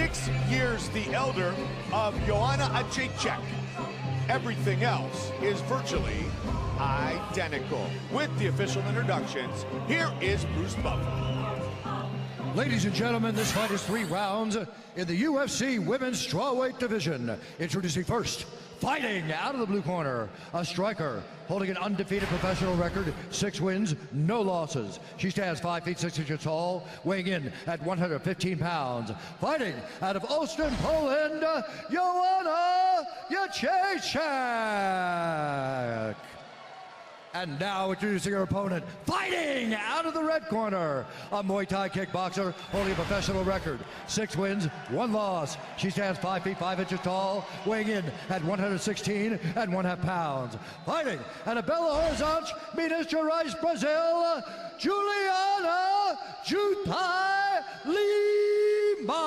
6 years the elder of Joanna Jedrzejczyk. Everything else is virtually identical. With the official introductions, here is Bruce Buffer. Ladies and gentlemen, this fight is 3 rounds in the UFC Women's Strawweight Division. Introducing first, fighting out of the blue corner, a striker holding an undefeated professional record, 6 wins, no losses. She stands 5 feet 6 inches tall, weighing in at 115 pounds. Fighting out of Olsztyn, Poland, Joanna Jedrzejczyk. And now introducing her opponent, fighting out of the red corner, a Muay Thai kickboxer holding a professional record, 6 wins, 1 loss. She stands 5 feet 5 inches tall, weighing in at 116 and 1/2 pounds. Fighting out of Belo Horizonte, Minas Gerais, Brazil, Juliana Lima.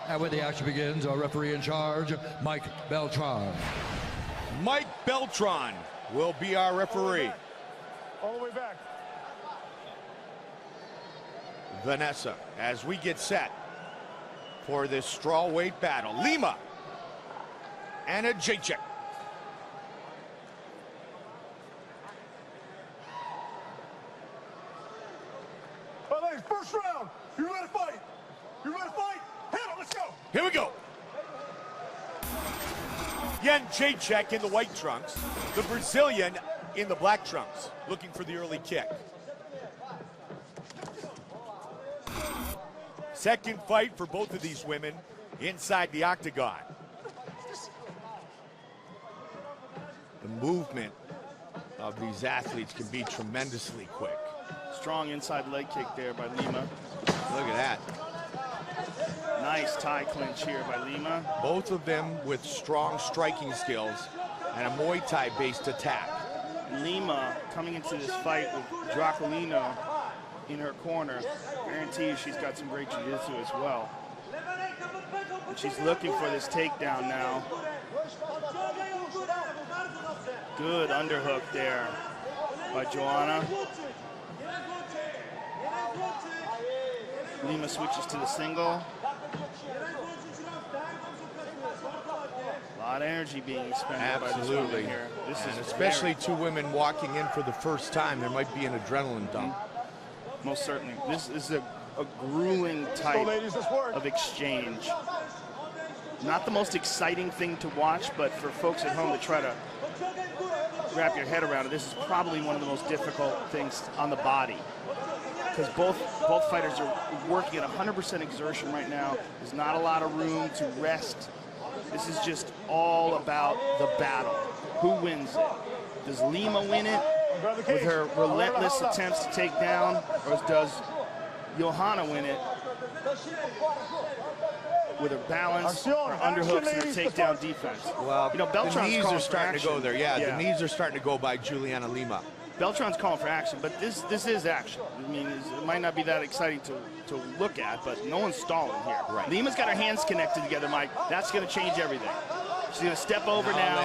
And when the action begins, our referee in charge, Mike Beltran. Mike Beltran will be our referee. All the way back. Vanessa, as we get set for this strawweight battle, Lima and Jedrzejczyk. All right, ladies, first round. You ready to fight? You ready to fight? Hit it, let's go. Here we go. Jedrzejczyk in the white trunks, the Brazilian in the black trunks, looking for the early kick. Second fight for both of these women inside the octagon. The movement of these athletes can be tremendously quick. Strong inside leg kick there by Lima. Look at that. Nice tie clinch here by Lima. Both of them with strong striking skills and a Muay Thai based attack. Lima coming into this fight with Draculino in her corner, guarantees she's got some great jiu-jitsu as well. And she's looking for this takedown now. Good underhook there by Joanna. Lima switches to the single. A lot of energy being expended by this woman here. This is especially 2 women walking in for the first time, there might be an adrenaline dump. Most certainly. This is a grueling type of exchange. Not the most exciting thing to watch, but for folks at home to try to wrap your head around it, this is probably one of the most difficult things on the body. Because both fighters are working at 100% exertion right now. There's not a lot of room to rest. This is just all about the battle. Who wins it? Does Lima win it with her relentless attempts to take down, or does Joanna win it with her balance, her underhooks, and her takedown defense? Well, you know, the knees are starting to go there. Yeah, the knees are starting to go by Juliana Lima. Beltran's calling for action, but this is action. I mean, it might not be that exciting to look at, but no one's stalling here. Right. Lima's got her hands connected together, Mike. That's going to change everything. She's going to step over now,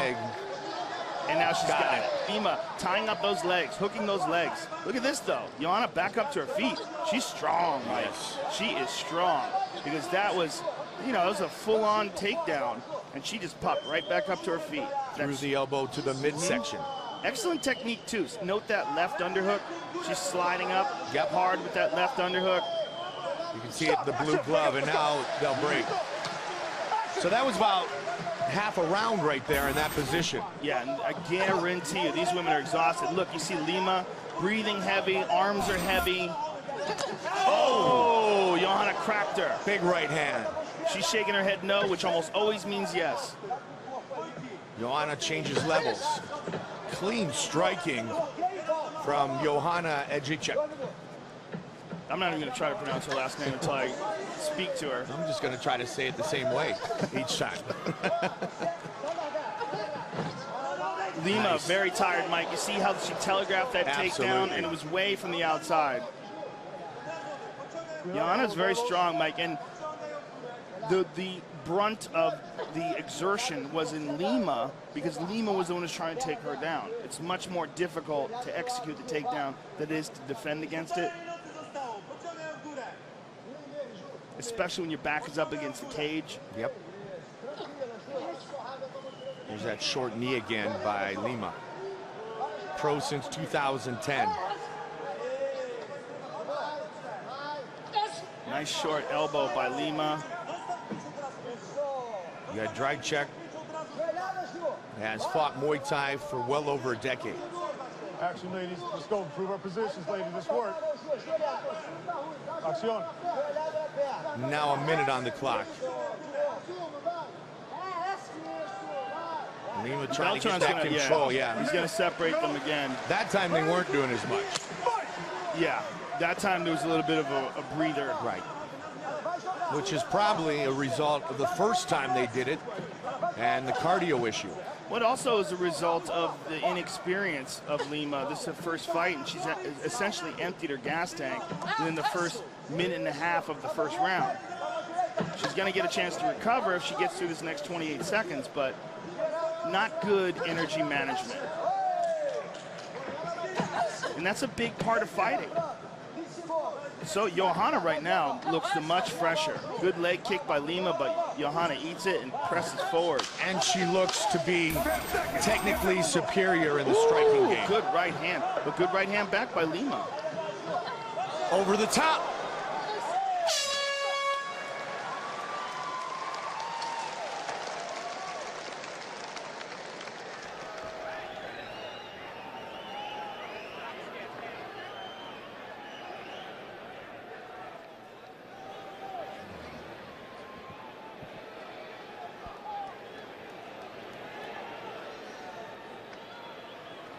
and now she's got it. Lima tying up those legs, hooking those legs. Look at this, though. Joanna back up to her feet. She's strong, Mike. Yes. She is strong, because that was, you know, it was a full-on takedown, and she just popped right back up to her feet. Through the elbow to the midsection. Excellent technique, too. Note that left underhook. She's sliding up hard with that left underhook. You can see it in the blue glove, and now they'll break. So that was about half a round right there in that position. Yeah, and I guarantee you, these women are exhausted. Look, you see Lima breathing heavy, arms are heavy. Oh, Joanna cracked her. Big right hand. She's shaking her head no, which almost always means yes. Joanna changes levels. Clean striking from Joanna Jedrzejczyk. I'm not even going to try to pronounce her last name until I speak to her. I'm just going to try to say it the same way each time. Lima, very tired, Mike. You see how she telegraphed that takedown, and it was way from the outside. Joanna's very strong, Mike, and the brunt of the exertion was in Lima, because Lima was the one who's trying to take her down. It's much more difficult to execute the takedown than it is to defend against it. especially when your back is up against the cage. Yep. There's that short knee again by Lima. Pro since 2010. Nice short elbow by Lima. You got Jedrzejczyk. Has fought Muay Thai for well over a decade. Action, ladies. Let's go. Improve our positions, ladies. Let's work. Action. Now a minute on the clock. Lima trying to get that control, yeah. He's going to separate them again. That time they weren't doing as much. Yeah, that time there was a little bit of a breather. Right. Which is probably a result of the first time they did it and the cardio issue. What also is a result of the inexperience of Lima. This is her first fight, and she's essentially emptied her gas tank within the first minute and a half of the first round. She's going to get a chance to recover if she gets through this next 28 seconds, but not good energy management. And that's a big part of fighting. So Joanna right now looks much fresher. Good leg kick by Lima, but Joanna eats it and presses forward. And she looks to be technically superior in the striking game. Good right hand, but good right hand back by Lima. Over the top.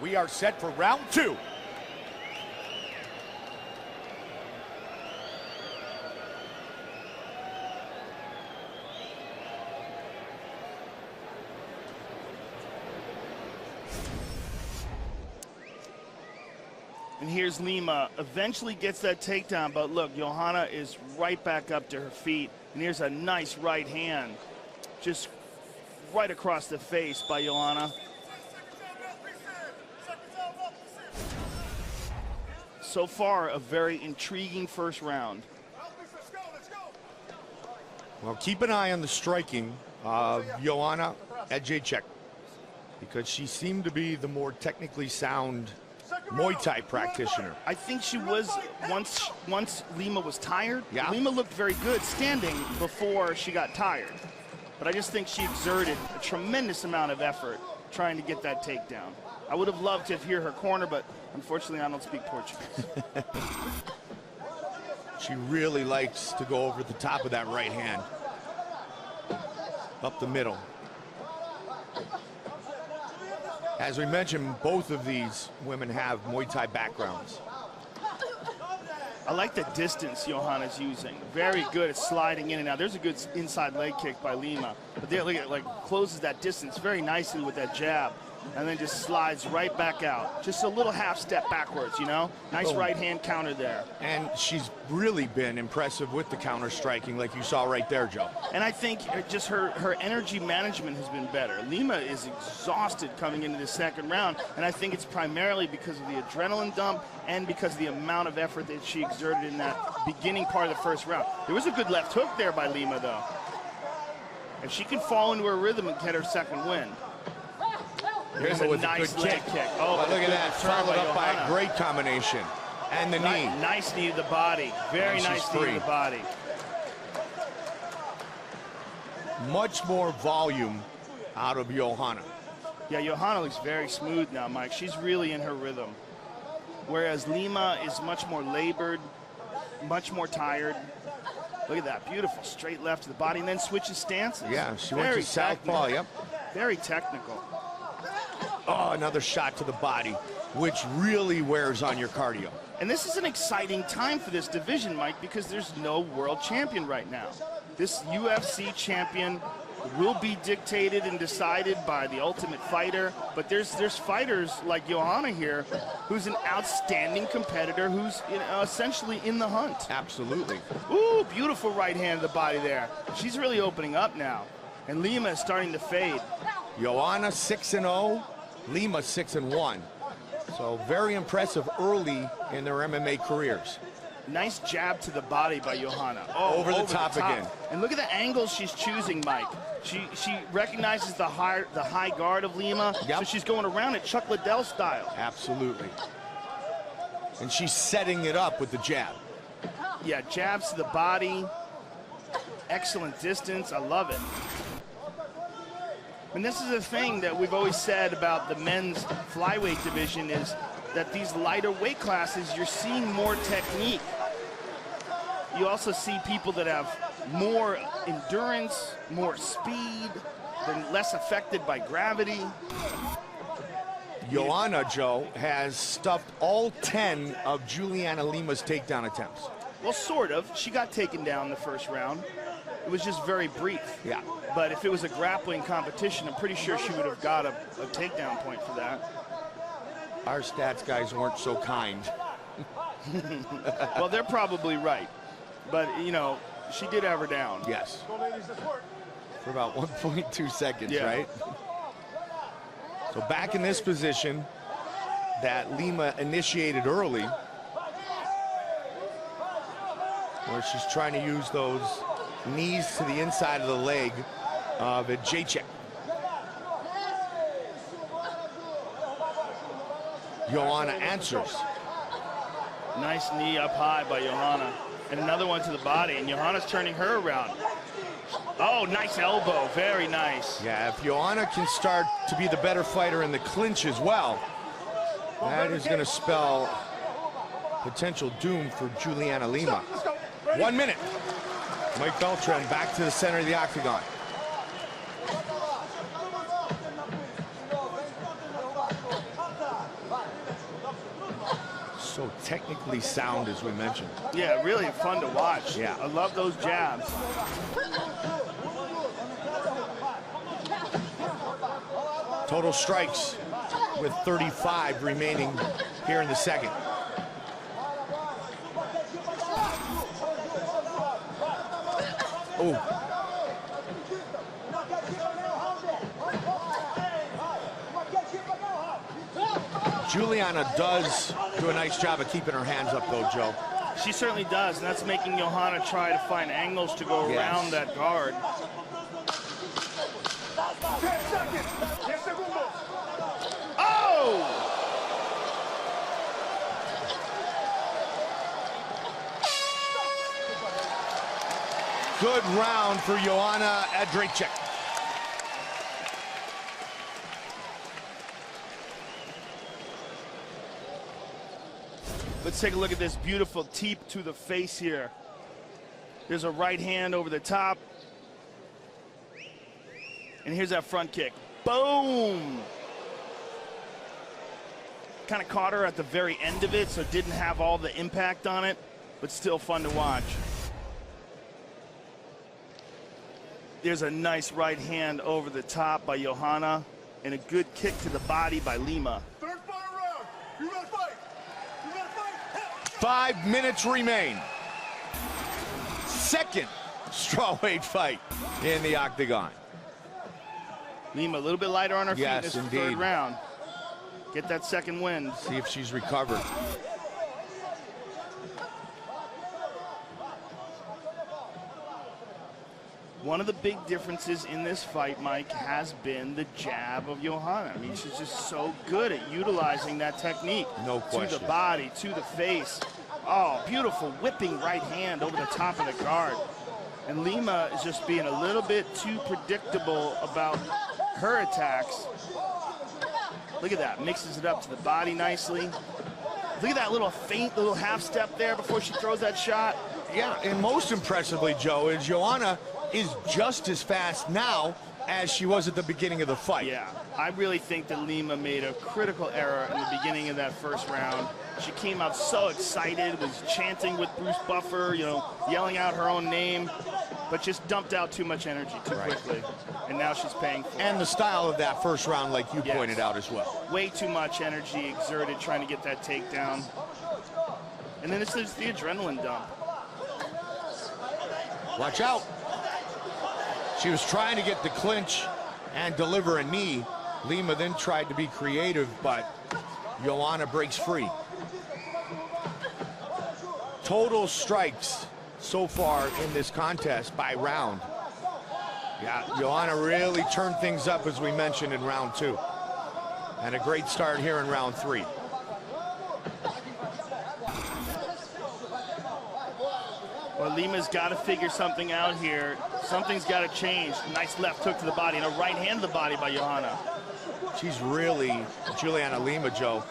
We are set for round 2. And here's Lima, eventually gets that takedown, but look, Joanna is right back up to her feet. And here's a nice right hand, just right across the face by Joanna. So far, a very intriguing first round. Well, keep an eye on the striking of Joanna Jedrzejczyk, because she seemed to be the more technically sound Muay Thai practitioner. I think she was, once Lima was tired. Yeah. Lima looked very good standing before she got tired. But I just think she exerted a tremendous amount of effort trying to get that takedown. I would have loved to hear her corner, but unfortunately I don't speak Portuguese. She really likes to go over the top of that right hand. Up the middle. As we mentioned, both of these women have Muay Thai backgrounds. I like the distance Johanna's using. Very good at sliding in and out. There's a good inside leg kick by Lima. But there, look at, like, closes that distance very nicely with that jab. And then just slides right back out. Just a little half step backwards, you know? Nice right hand counter there. And she's really been impressive with the counter striking, like you saw right there, Joe. And I think just her energy management has been better. Lima is exhausted coming into the second round, and I think it's primarily because of the adrenaline dump and because of the amount of effort that she exerted in that beginning part of the first round. There was a good left hook there by Lima, though. If she can fall into her rhythm and get her second win. Here's a nice leg kick. Oh, look at that, followed up by a great combination. And the knee. Nice knee to the body. Very nice knee to the body. Much more volume out of Joanna. Yeah, Joanna looks very smooth now, Mike. She's really in her rhythm. Whereas Lima is much more labored, much more tired. Look at that, beautiful straight left to the body, and then switches stances. Yeah, she went to southpaw, yep. Very technical. Oh, another shot to the body, which really wears on your cardio. And this is an exciting time for this division, Mike, because there's no world champion right now. This UFC champion will be dictated and decided by the Ultimate Fighter, but there's fighters like Joanna here, who's an outstanding competitor, who's essentially in the hunt. Absolutely. Ooh, beautiful right hand to the body there. She's really opening up now, and Lima is starting to fade. Joanna 6-0, Lima 6-1. So very impressive early in their MMA careers. Nice jab to the body by Joanna. Oh, over the top again. And look at the angles she's choosing, Mike. She recognizes the high guard of Lima, so she's going around it Chuck Liddell style. Absolutely. And she's setting it up with the jab. Yeah, jabs to the body. Excellent distance. I love it. And this is the thing that we've always said about the men's flyweight division is that these lighter weight classes, you're seeing more technique. You also see people that have more endurance, more speed, they're less affected by gravity. Joanna, Joe, has stuffed all 10 of Juliana Lima's takedown attempts. Well, sort of. She got taken down the first round. It was just very brief. Yeah. But if it was a grappling competition, I'm pretty sure she would have got a takedown point for that. Our stats guys weren't so kind. Well, they're probably right. But, you know, she did have her down. Yes. For about 1.2 seconds, right? So back in this position that Lima initiated early, where she's trying to use those knees to the inside of the leg of Jedrzejczyk. Joanna answers. Nice knee up high by Joanna. And another one to the body, and Joanna's turning her around. Oh, nice elbow, very nice. Yeah, if Joanna can start to be the better fighter in the clinch as well, that is going to spell potential doom for Juliana Lima. 1 minute. Mike Beltran back to the center of the octagon. So technically sound, as we mentioned. Yeah, really fun to watch. Yeah. I love those jabs. Total strikes with 35 remaining here in the second. Oh. Juliana does do a nice job of keeping her hands up, though, Joe. She certainly does, and that's making Joanna try to find angles to go around that guard. Oh! Good round for Joanna Jedrzejczyk. Let's take a look at this beautiful teep to the face here. There's a right hand over the top. And here's that front kick. Boom! Kind of caught her at the very end of it, so didn't have all the impact on it, but still fun to watch. There's a nice right hand over the top by Joanna, and a good kick to the body by Lima. Third final round. You ready to fight? You ready to fight? 5 minutes remain. Second strawweight fight in the octagon. Lima a little bit lighter on her feet in this third round. Get that second win. See if she's recovered. One of the big differences in this fight, Mike, has been the jab of Joanna. I mean, she's just so good at utilizing that technique. No question. To the body, to the face. Oh, beautiful whipping right hand over the top of the guard. And Lima is just being a little bit too predictable about her attacks. Look at that, mixes it up to the body nicely. Look at that little feint, little half step there before she throws that shot. Yeah, and most impressively, Joe, is Joanna is just as fast now as she was at the beginning of the fight. Yeah, I really think that Lima made a critical error in the beginning of that first round. She came out so excited, was chanting with Bruce Buffer, you know, yelling out her own name, but just dumped out too much energy too quickly. And now she's paying for it. And the style of that first round, like you pointed out as well. Way too much energy exerted trying to get that takedown. And then it's the adrenaline dump. Watch out. She was trying to get the clinch and deliver a knee. Lima then tried to be creative, but Joanna breaks free. total strikes so far in this contest by round. Yeah, Joanna really turned things up, as we mentioned, in round 2. And a great start here in round 3. Well, Lima's got to figure something out here. Something's got to change. Nice left hook to the body and a right hand to the body by Joanna. She's really, Juliana Lima, Joe,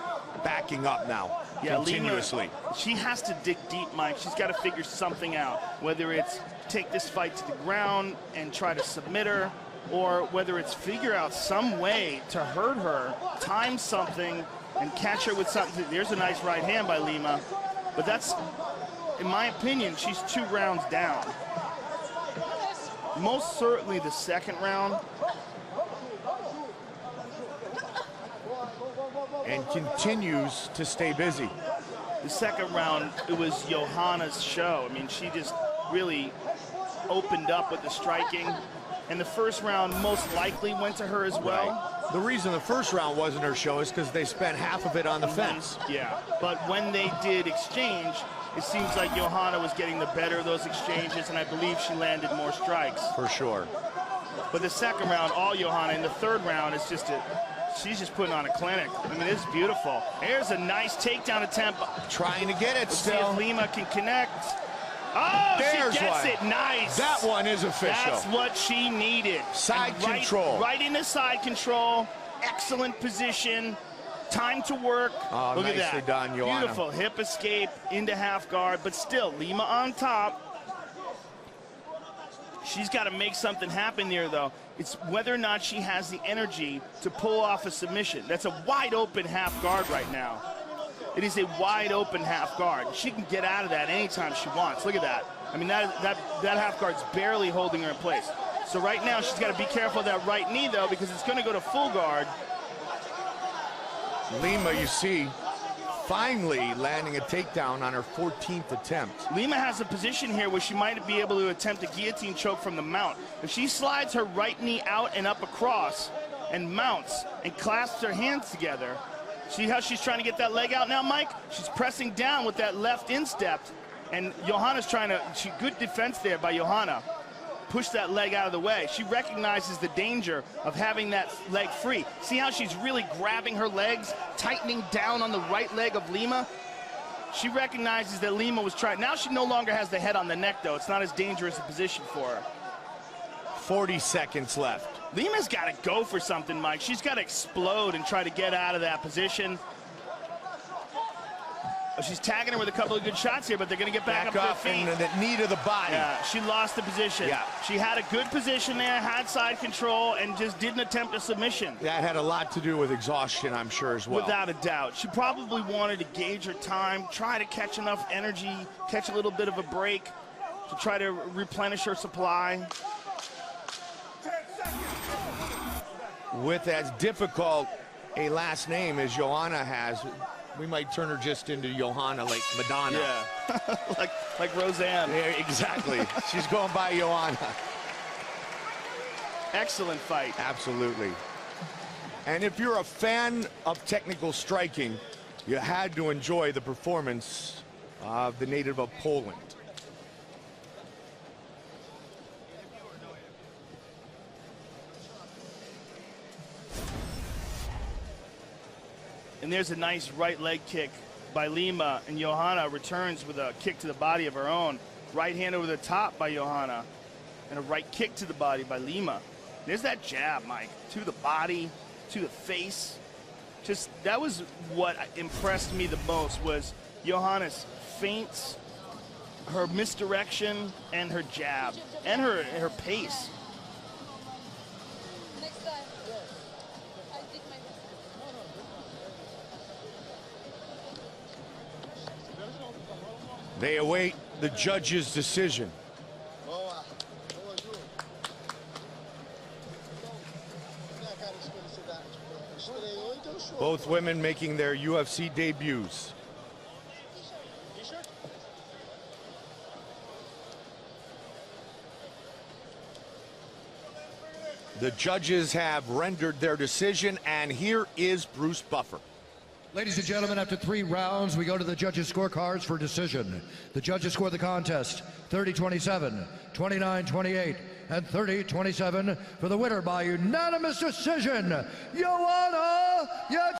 backing up now, continuously. Lima, she has to dig deep, Mike. She's got to figure something out, whether it's take this fight to the ground and try to submit her, or whether it's figure out some way to hurt her, time something, and catch her with something. There's a nice right hand by Lima, but that's, in my opinion, she's 2 rounds down. Most certainly the second round. And continues to stay busy. The second round, it was Joanna's show. I mean, she just really opened up with the striking. And the first round most likely went to her as well. Right. The reason the first round wasn't her show is because they spent half of it on the fence. Yeah, but when they did exchange, it seems like Joanna was getting the better of those exchanges, and I believe she landed more strikes. For sure. But the second round, all Joanna. In the third round, it's just she's just putting on a clinic. I mean, it's beautiful. There's a nice takedown attempt. Trying to get it still. See if Lima can connect. Oh, there's she gets one. it. Nice. That one is official. That's what she needed. Side control. Right into side control. Excellent position. Time to work. Oh, look at that. nicely done, Joanna. Beautiful hip escape into half guard, but still Lima on top. She's got to make something happen there, though. It's whether or not she has the energy to pull off a submission. That's a wide open half guard right now. It is a wide open half guard. She can get out of that anytime she wants. Look at that. I mean, that half guard's barely holding her in place. So right now she's got to be careful of that right knee, though, because it's going to go to full guard. Lima, you see, finally landing a takedown on her 14th attempt. Lima has a position here where she might be able to attempt a guillotine choke from the mount. If she slides her right knee out and up across and mounts and clasps her hands together, see how she's trying to get that leg out now, Mike? She's pressing down with that left instep, and Johanna's trying to, good defense there by Joanna. Push that leg out of the way. She recognizes the danger of having that leg free. See how she's really grabbing her legs, tightening down on the right leg of Lima? She recognizes that Lima was trying. Now she no longer has the head on the neck, though. It's not as dangerous a position for her. 40 seconds left. Lima's got to go for something, Mike. She's got to explode and try to get out of that position. She's tagging her with a couple of good shots here, but they're going to get back up to their feet. And the knee to the body. Yeah, she lost the position. Yeah. She had a good position there, had side control, and just didn't attempt a submission. That had a lot to do with exhaustion, I'm sure, as well. Without a doubt. She probably wanted to gauge her time, try to catch enough energy, catch a little bit of a break to try to replenish her supply. With as difficult a last name as Joanna has, we might turn her just into Johanna, like Madonna. Yeah, like Roseanne. Yeah, exactly. She's going by Joanna. Excellent fight. Absolutely. And if you're a fan of technical striking, you had to enjoy the performance of the native of Poland. And there's a nice right leg kick by Lima, and Joanna returns with a kick to the body of her own. Right hand over the top by Joanna, and a right kick to the body by Lima. There's that jab, Mike, to the body, to the face. Just, that was what impressed me the most, was Johanna's feints, her misdirection, and her jab, and her pace. They await the judge's decision. Both women making their UFC debuts. The judges have rendered their decision, and here is Bruce Buffer. Ladies and gentlemen, after 3 rounds, we go to the judges' scorecards for decision. The judges score the contest 30-27, 29-28, and 30-27 for the winner by unanimous decision, Joanna Jedrzejczyk.